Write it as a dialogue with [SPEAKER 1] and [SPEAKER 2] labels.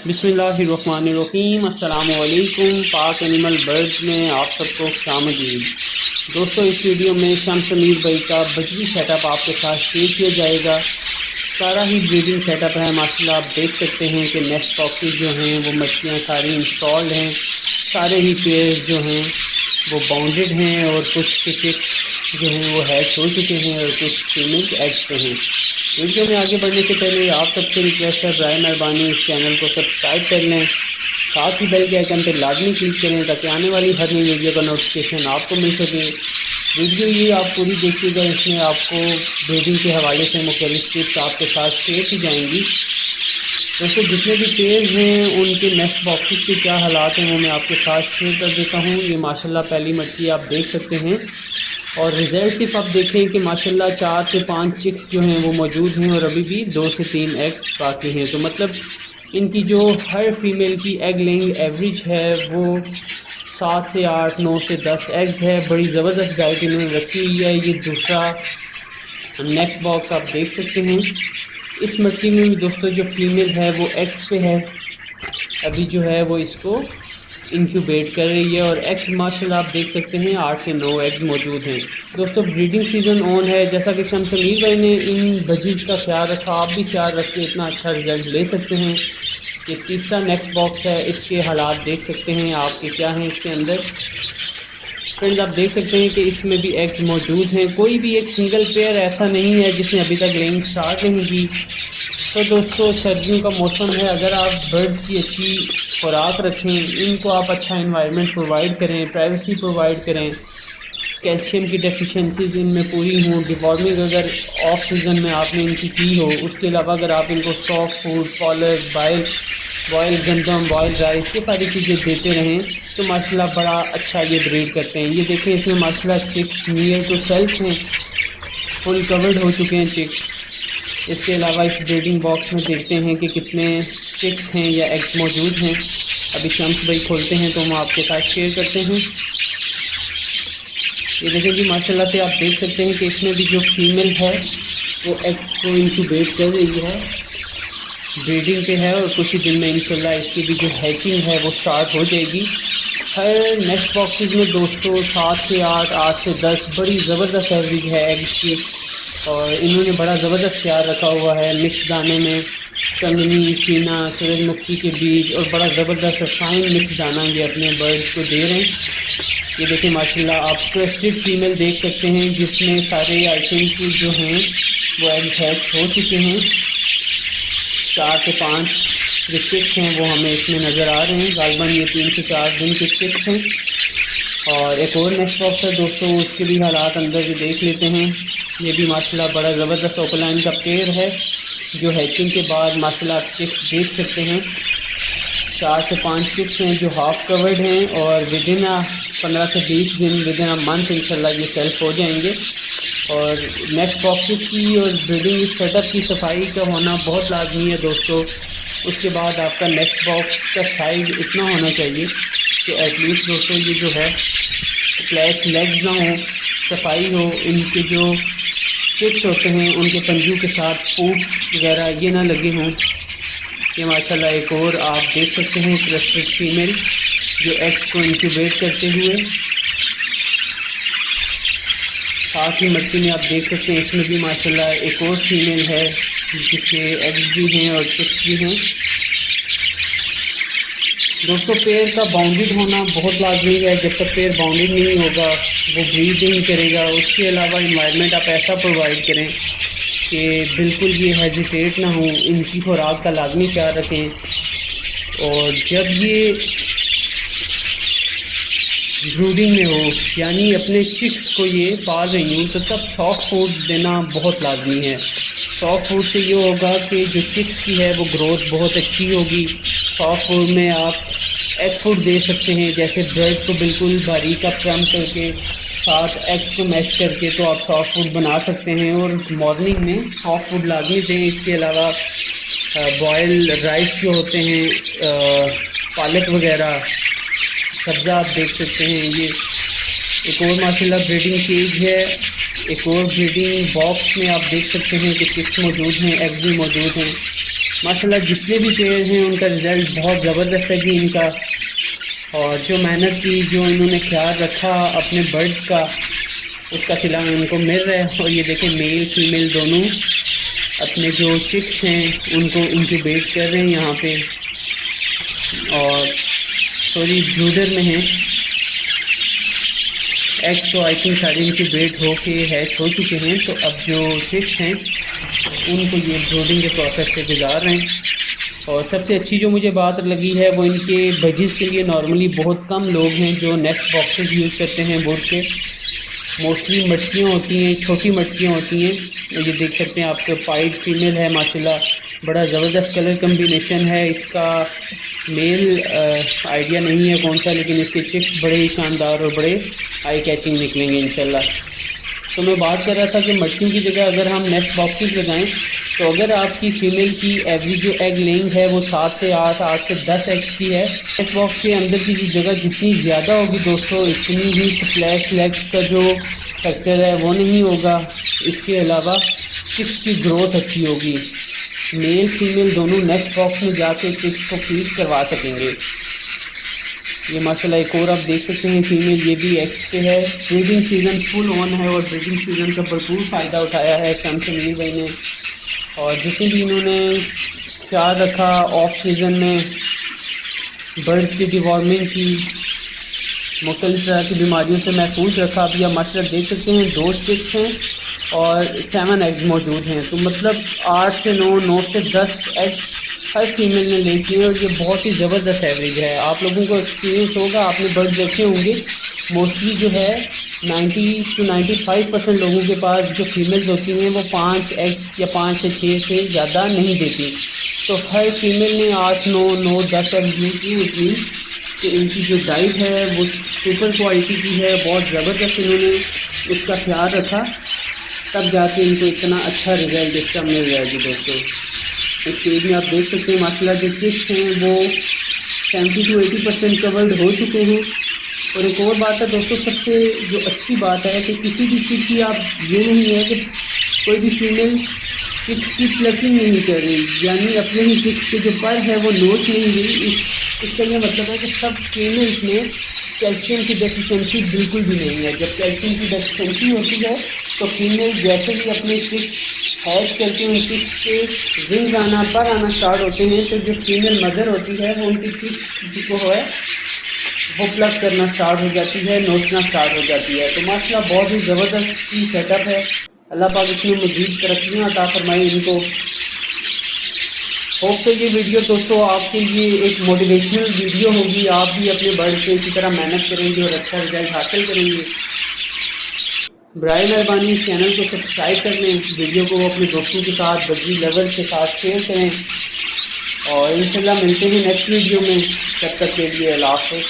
[SPEAKER 1] बिस्मिल्लाहिर्रहमानिर्रहीम। अस्सलामुअलैकुम। पाक एनिमल बर्ड्स में आप सबको खुशामदीद। दोस्तों, इस वीडियो में शम्स अमीर भाई का बजरी सेटअप आपके साथ शेयर किया जाएगा। सारा ही ब्रीडिंग सेटअप है माशाल्लाह। आप देख सकते हैं कि नेस्ट बॉक्सेस जो हैं वो मछलियाँ सारी इंस्टॉल्ड हैं। सारे ही पेयर्स जो हैं वो बाउंडेड हैं और कुछ के चिक्स जो हैं वो हैच हो चुके हैं और कुछ फीमेल एग्स पे हैं। वीडियो में आगे बढ़ने से पहले आप सबसे रिक्वेस्ट है, बराए मेहरबानी इस चैनल को सब्सक्राइब कर लें, साथ ही बेल के आइकन पर लाजमी क्लिक करें ताकि आने वाली हर नई वीडियो का नोटिफिकेशन आपको मिल सके। वीडियो ये आप पूरी देखिएगा, इसमें आपको ब्रीडिंग के हवाले से मुख्तलिफ टिप्स आपके साथ शेयर की जाएंगी। दोस्तों, जितने भी पेयर्स हैं उनके नेस्ट बॉक्सेस के क्या हालात हैं वो मैं आपके साथ शेयर कर देता हूँ। ये माशाल्लाह पहली मछली आप देख सकते हैं और रिज़ल्ट सिर्फ आप देखें कि माशाल्लाह 4 से 5 चिक्स जो हैं वो मौजूद हैं और अभी भी 2 से 3 एग्स बाकी हैं। तो मतलब इनकी जो हर फीमेल की एग लेइंग एवरेज है वो 7 से 8, 9 से 10 एग्स है। बड़ी ज़बरदस्त डाइट इन्होंने रखी हुई है। ये दूसरा नेक्स्ट बॉक्स आप देख सकते हैं। इस मछली में भी दोस्तों जो फीमेल है वो एग्स पे है, अभी जो है वो इसको इंक्यूबेट कर रही है और एग्स माशाल्लाह आप देख सकते हैं 8 से 9 एग्स मौजूद हैं। दोस्तों, ब्रीडिंग सीज़न ऑन है। जैसा कि शम्स अमीर भाई ने इन बजीज का ख्याल रखा, आप भी ख्याल रख के इतना अच्छा रिजल्ट ले सकते हैं। ये तीसरा नेक्स्ट बॉक्स है, इसके हालात देख सकते हैं आपके क्या हैं इसके अंदर। फ्रेंड्स, आप देख सकते हैं कि इसमें भी एग्स मौजूद हैं। कोई भी एक सिंगल पेयर ऐसा नहीं है जिसने अभी तक लेइंग स्टार्ट नहीं की। तो दोस्तों, सर्दियों का मौसम है, अगर आप बर्ड्स की अच्छी खुराक रखें, इनको आप अच्छा एनवायरनमेंट प्रोवाइड करें, प्राइवेसी प्रोवाइड करें, कैल्शियम की डेफिशिएंसीज इनमें पूरी हों, डिवॉर्मिंग अगर ऑफ सीज़न में आपने इनकी की हो, उसके अलावा अगर आप इनको सॉफ्ट फूड, पॉलर, बॉयल गंदम, बॉयल राइस, ये सारी चीज़ें देते रहें तो माशाल्लाह बड़ा अच्छा ये ब्रीड करते हैं। ये देखें, इसमें माशाल्लाह चिक्स नियर टू सेल्फ हैं, फुल कवर्ड हो चुके हैं चिक्स। इसके अलावा इस ब्रीडिंग बॉक्स में देखते हैं कि कितने चिक्स हैं या एग्स मौजूद हैं। अभी शम्स भाई खोलते हैं तो हम आपके साथ शेयर करते हैं। ये देखें जी, माशाल्लाह से आप देख सकते हैं कि इसमें भी जो फीमेल है वो एग्स को इंक्यूबेट कर रही है, ब्रीडिंग पे है और कुछ ही दिन में इंशाल्लाह इसकी भी जो हैचिंग है वो स्टार्ट हो जाएगी। हर नेक्स्ट बॉक्सेस में दोस्तों 7 से 8, 8 से 10 बड़ी ज़बरदस्त एवरेज है एग्स की और इन्होंने बड़ा ज़बरदस्त ख्याल रखा हुआ है। मिक्स दाने में कंगनी, चीना, सूरजमुखी के बीज और बड़ा ज़बरदस्त रसायन मिक्स दाना ये अपने बर्ड्स को दे रहे हैं। ये देखिए माशाल्लाह, आप क्रेस्टेड फीमेल देख सकते हैं जिसमें सारे आइटम जो हैं वो एग हैच हो चुके हैं। 4 से 5 जो चिक्स हैं वो हमें इसमें नज़र आ रहे हैं। गालबन ये 3 से 4 दिन के चिक्स हैं। और एक और नेक्स्ट बॉक्स है दोस्तों, उसके भी हालात अंदर भी देख लेते हैं। ये भी माशाल्लाह बड़ा ज़बरदस्त ओपलाइन का पेड़ है जो हैचिंग के बाद माशाल्लाह आप चिक्स देख सकते हैं। 4 से 5 चिक्स हैं जो हाफ कवर्ड हैं और विदिन 15 से 20 दिन, विदिन अ मंथ इंशाल्लाह ये सेल्फ हो जाएंगे। और नेक्स्ट बॉक्सेस की और ब्रीडिंग सेटअप की सफाई का होना बहुत लाजमी है दोस्तों। उसके बाद आपका नेक्स्ट बॉक्स का साइज़ इतना होना चाहिए कि एटलीस्ट दोस्तों ये जो है फ्लैश लेग्स ना हो, सफाई हो, इनके जो चिक्स होते हैं उनके पंजू के साथ पूप वगैरह ये ना लगे हों। ये माशाल्लाह एक और आप देख सकते हैं क्रेस्टेड फीमेल जो एग्स को इंक्यूबेट करते हुए। साथ ही मट्टी में आप देख सकते हैं इसमें भी माशाल्लाह एक और फीमेल है जिसके एग्स भी हैं और चिक्स भी हैं। दोस्तों, पेड़ का बाउंडेड होना बहुत लाजमी है। जब तक पेड़ बाउंडेड नहीं होगा वो ब्रीड नहीं करेगा। उसके अलावा इन्वायरमेंट आप ऐसा प्रोवाइड करें कि बिल्कुल ये हेजिटेट ना हो, इनकी खुराक का लाजमी ख्याल रखें। और जब ये ब्रूडिंग में हो यानी अपने चिक्स को ये पाल रही हूँ तो तब सॉफ्ट फूड देना बहुत लाजमी है। सॉफ्ट फूड से ये होगा कि जो चिक्स की है वो ग्रोथ बहुत अच्छी होगी। सॉफ्ट फूड में आप एग फूड दे सकते हैं, जैसे ब्रेड को बिल्कुल बारीक का क्रम करके साथ एग्स को मैश करके तो आप सॉफ्ट फूड बना सकते हैं। और मॉर्निंग में सॉफ्ट फूड लाजमी दें। इसके अलावा बॉयल राइस जो होते हैं, पालक वगैरह सब्ज़ा आप देख सकते हैं। ये एक और माशाल्लाह ब्रीडिंग केज है। एक और ब्रीडिंग बॉक्स में आप देख सकते हैं कि चिक्स मौजूद हैं, एग्स भी मौजूद हैं। माशाल्लाह जितने भी पेड़ हैं उनका रिज़ल्ट बहुत ज़बरदस्त है जी इनका। और जो मेहनत की, जो इन्होंने ख्याल रखा अपने बर्ड्स का, उसका सिला इनको मिल रहा है। और ये देखें मेल फीमेल दोनों अपने जो चिक्स हैं उनको इंक्यूबेट कर रहे हैं यहाँ पे, और सॉरी ब्रूडर में हैं। एग्स तो आई थिंक सारे इंक्यूबेट होके हैच हो चुके हैं, तो अब जो चिक्स हैं उनको ये ब्रूडिंग के प्रोसेस से गुजार रहे हैं। और सबसे अच्छी जो मुझे बात लगी है वो इनके बजिस के लिए नॉर्मली बहुत कम लोग हैं जो नेस्ट बॉक्सेस यूज़ करते हैं वुड के। मोस्टली मटकियाँ होती हैं, छोटी मटकियाँ होती हैं। ये देख सकते हैं आपके पाइड फीमेल है माशाल्लाह, बड़ा ज़बरदस्त कलर कम्बिनेशन है इसका। मेल आइडिया नहीं है कौन सा, लेकिन इसके चिक्स बड़े ही शानदार और बड़े आई कैचिंग निकलेंगे इंशाल्लाह। तो मैं बात कर रहा था कि मटकियों की जगह अगर हम नेस्ट बॉक्सेस लगाएं, तो अगर आपकी फ़ीमेल की एवरेज जो एग लेंग है वो 7 से 8, 8 से 10 एग्स की है, नेस्ट बॉक्स के अंदर की जगह जितनी ज़्यादा होगी दोस्तों, इतनी ही फ्लैश लेग्स का जो फैक्टर है वो नहीं होगा। इसके अलावा चिक्स की ग्रोथ अच्छी होगी। मेल फीमेल दोनों नेस्ट बॉक्स में जाके चिक्स को फीड करवा सकेंगे। ये माशाल्लाह एक और आप देख सकते हैं फीमेल, ये भी एग्स पे है। ब्रीडिंग सीज़न फुल ऑन है और ब्रीडिंग सीज़न का भरपूर फ़ायदा उठाया है शमशमीर भाई ने। और जितनी भी इन्होंने ख्याल रखा ऑफ सीज़न में बर्ड्स की डिवॉर्मिंग की, मुख्तलिफ तरह की बीमारियों से महफूज रखा। अभी आप माशाल्लाह देख सकते हैं 2 चिक्स हैं और 7 एग्स मौजूद हैं, तो मतलब 8 से 9, 9 से 10 एग्स हर फीमेल ने ले किए। और ये बहुत ही ज़बरदस्त एवरेज है। आप लोगों को एक्सपीरियंस होगा, आपने बर्ड देखे होंगे। मोस्टली जो है 90 से 95% लोगों के पास जो फीमेल्स होती हैं वो 5 एग्स या 5 से 6 से ज़्यादा नहीं देती। तो हर फीमेल ने 8, 9, 9, 10 एग्स यूज़ की होती हैं। तो इनकी जो डाइट है वो सुपर क्वालिटी की है, बहुत ज़बरदस्त इन्होंने इसका ख्याल रखा, तब जाके इनको इतना अच्छा रिजल्ट इसका मिल रहा है जी दोस्तों। इस पेज में आप देख सकते हैं माशाल्लाह जो चिक्स हैं वो 70 से 80% कवर्ड हो चुके हैं। और एक और बात है दोस्तों, सबसे जो अच्छी बात है कि किसी भी चीज़ की आप ये नहीं है कि कोई भी फीमेल चिक्स की प्लकिंग नहीं कर रही, यानी अपने ही चिक्स के जो पर है वो नोच नहीं रही। इसका ये मतलब है कि सब फीमेल्स में कैल्शियम की डेफिशिएंसी बिल्कुल भी नहीं है। जब कैल्शियम की डेफिशिएंसी होती है तो फीमेल जैसे ही अपने चिक्स हैच करके उन चिक्स के रिंग आना, पर आना स्टार्ट होते हैं, तो जो फीमेल मदर होती है वो उनकी चिक्स को है वो प्लग करना स्टार्ट हो जाती है, नोचना स्टार्ट हो जाती है। तो माशाल्लाह बहुत ही ज़बरदस्त की सेटअप है। अल्लाह पाक इसमें मज़ीद तरक्कियाँ अता फरमाए इनको। होप तो ये वीडियो दोस्तों आपके लिए एक मोटिवेशनल वीडियो होगी। आप भी अपने बर्ड से इसी तरह मेहनत करेंगे और अच्छा रिजल्ट हासिल करेंगे। बराए मेहरबानी चैनल को सब्सक्राइब कर लें, वीडियो को अपने दोस्तों के साथ, बर्डी लवर के साथ शेयर करें, और इंशाल्लाह मिलते हैं नेक्स्ट वीडियो में। तब तक के लिए अल्लाह हाफ़िज़।